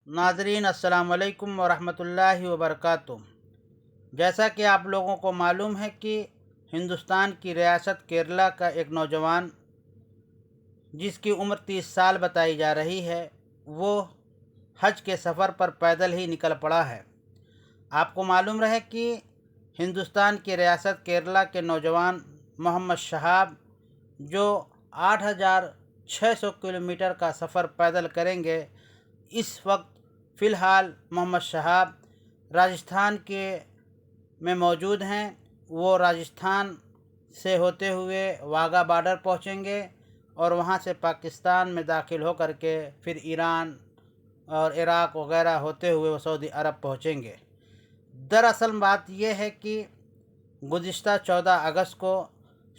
नाज़रीन अस्सलाम वालेकुम वरहमतुल्लाहि वबरकातुह। जैसा कि आप लोगों को मालूम है कि हिंदुस्तान की रियासत केरला का एक नौजवान जिसकी उम्र 30 साल बताई जा रही है, वो हज के सफ़र पर पैदल ही निकल पड़ा है। आपको मालूम रहे कि हिंदुस्तान की रियासत केरला के नौजवान मोहम्मद शहाब जो 8,600 किलोमीटर का सफ़र पैदल करेंगे, इस वक्त फ़िलहाल मोहम्मद शहाब राजस्थान के में मौजूद हैं। वो राजस्थान से होते हुए वाघा बॉर्डर पहुंचेंगे और वहां से पाकिस्तान में दाखिल होकर के फिर ईरान और इराक़ वगैरह होते हुए वो सऊदी अरब पहुंचेंगे। दरअसल बात यह है कि गुज़िश्ता 14 अगस्त को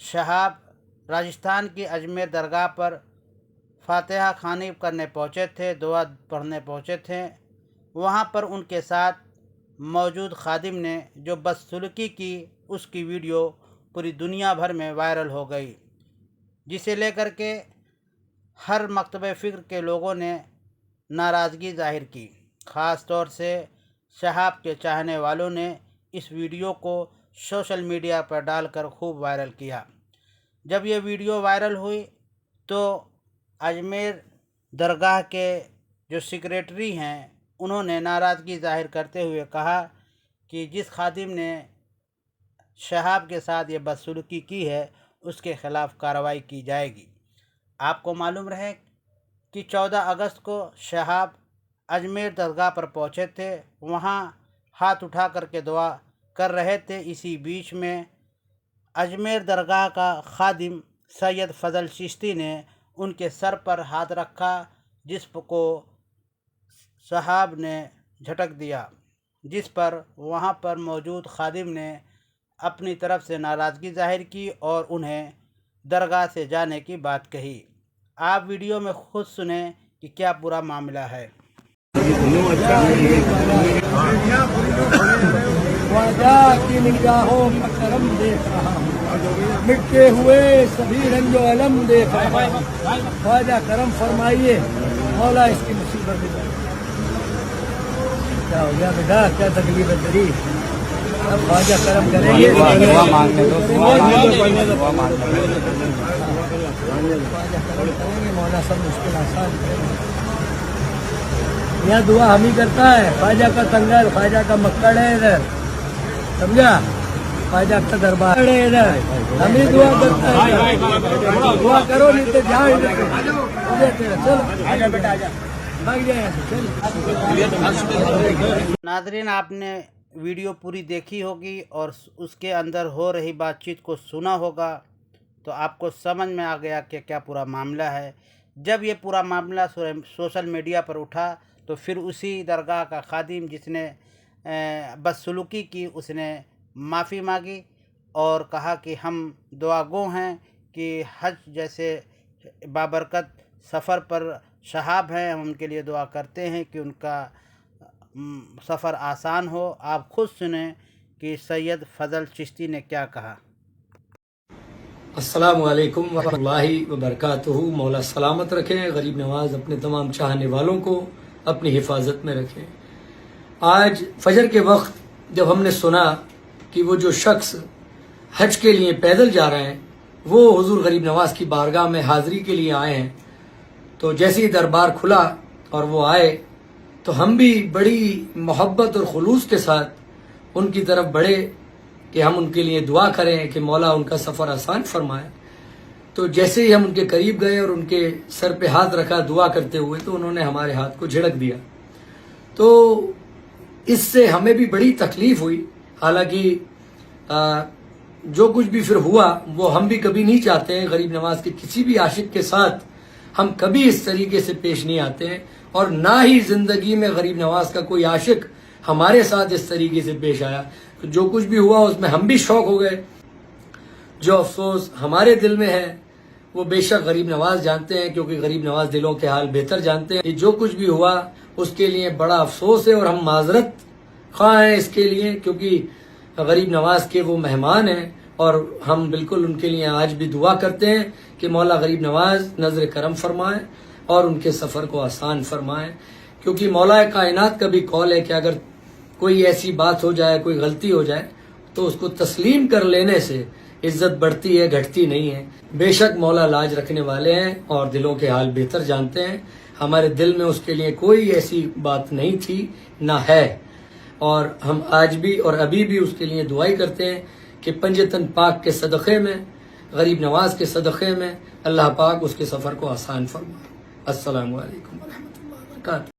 शहाब राजस्थान की अजमेर दरगाह पर फातिहा ख़वानी करने पहुँचे थे, दुआ पढ़ने पहुँचे थे। वहाँ पर उनके साथ मौजूद खादिम ने जो बदसलूकी की, उसकी वीडियो पूरी दुनिया भर में वायरल हो गई, जिसे लेकर के हर मकतब फ़िक्र के लोगों ने नाराज़गी ज़ाहिर की। ख़ास तौर से शहाब के चाहने वालों ने इस वीडियो को सोशल मीडिया पर डालकर खूब वायरल किया। जब ये वीडियो वायरल हुई तो अजमेर दरगाह के जो सेक्रेटरी हैं, उन्होंने नाराज़गी ज़ाहिर करते हुए कहा कि जिस खादिम ने शहाब के साथ ये बदसलूकी की है, उसके ख़िलाफ़ कार्रवाई की जाएगी। आपको मालूम रहे कि 14 अगस्त को शहाब अजमेर दरगाह पर पहुँचे थे, वहाँ हाथ उठा करके दुआ कर रहे थे। इसी बीच में अजमेर दरगाह का खादिम सैयद फ़ज़ल चिश्ती ने उनके सर पर हाथ रखा, जिसको शहाब ने झटक दिया, जिस पर वहाँ पर मौजूद खादिम ने अपनी तरफ से नाराज़गी ज़ाहिर की और उन्हें दरगाह से जाने की बात कही। आप वीडियो में खुद सुने कि क्या पूरा मामला है। ख्वाजा की निगाहों का करम देख रहा हूँ, मिटते हुए सभी रंजो अलम देख रहा हूँ। ख्वाजा करम फरमाइए, मौला इसकी मुसीबत में क्या हो गया बेटा, क्या तकलीफ है तेरी? अब ख्वाजा करम करेंगे, ख्वाजा करम करेंगे, मौला सब मुश्किल आसान करेंगे। यह दुआ हम ही करता है। ख्वाजा का तंगर, ख्वाजा का मक्कड़ है इधर, समझा? ख्वाजा का दरबार है इधर, हम ही दुआ करते हैं। दुआ करो नहीं तो जाओ इधर, चलो बेटा आजा, भाग जाए। नाज़रीन, आपने वीडियो पूरी देखी होगी और उसके अंदर हो रही बातचीत को सुना होगा, तो आपको समझ में आ गया कि क्या पूरा मामला है। जब ये पूरा मामला सोशल मीडिया पर उठा तो फिर उसी दरगाह का खादिम जिसने बदसलूकी की, उसने माफ़ी मांगी और कहा कि हम दुआगो हैं कि हज जैसे बाबरकत सफ़र पर शहाब हैं, हम उनके लिए दुआ करते हैं कि उनका सफ़र आसान हो। आप खुद सुने कि सैयद फ़ज़ल चिश्ती ने क्या कहा। अस्सलामु अलैकुम वरहमतुल्लाहि वबरकातुहू। मौला सलामत रखें, गरीब नवाज अपने तमाम चाहने वालों को अपनी हिफाजत में रखें। आज फजर के वक्त जब हमने सुना कि वो जो शख्स हज के लिए पैदल जा रहे हैं, वो हुजूर गरीब नवाज की बारगाह में हाज़िरी के लिए आए हैं, तो जैसे ही दरबार खुला और वो आए तो हम भी बड़ी मोहब्बत और खुलूस के साथ उनकी तरफ बढ़े कि हम उनके लिए दुआ करें कि मौला उनका सफ़र आसान फरमाए। तो जैसे ही हम उनके करीब गए और उनके सर पे हाथ रखा दुआ करते हुए, तो उन्होंने हमारे हाथ को झिड़क दिया। तो इससे हमें भी बड़ी तकलीफ हुई। हालांकि जो कुछ भी फिर हुआ वो हम भी कभी नहीं चाहते हैं। गरीब नवाज के किसी भी आशिक के साथ हम कभी इस तरीके से पेश नहीं आते हैं, और ना ही जिंदगी में गरीब नवाज का कोई आशिक हमारे साथ इस तरीके से पेश आया। तो जो कुछ भी हुआ उसमें हम भी शौक हो गए। जो अफसोस हमारे दिल में है वो बेशक गरीब नवाज जानते हैं, क्योंकि गरीब नवाज दिलों के हाल बेहतर जानते हैं। जो कुछ भी हुआ उसके लिए बड़ा अफसोस है और हम माजरत ख्वाह हैं इसके लिए, क्योंकि गरीब नवाज के वो मेहमान हैं और हम बिल्कुल उनके लिए आज भी दुआ करते हैं कि मौला गरीब नवाज नजर करम फरमाए और उनके सफ़र को आसान फरमाए। کیونکہ مولا کائنات کا بھی قول ہے کہ اگر کوئی ایسی بات ہو جائے، کوئی غلطی ہو جائے تو اس کو تسلیم کر لینے سے عزت بڑھتی ہے، گھٹتی نہیں ہے۔ بے شک مولا لاج رکھنے والے ہیں اور دلوں کے حال بہتر جانتے ہیں۔ ہمارے دل میں اس کے لیے کوئی ایسی بات نہیں تھی، نہ ہے، اور ہم آج بھی اور ابھی بھی اس کے لیے دعائی کرتے ہیں کہ پنجتن پاک کے صدقے میں، غریب نواز کے صدقے میں اللہ پاک اس کے سفر کو آسان فرمائے۔ السلام علیکم ورحمۃ اللہ وبرکاتہ۔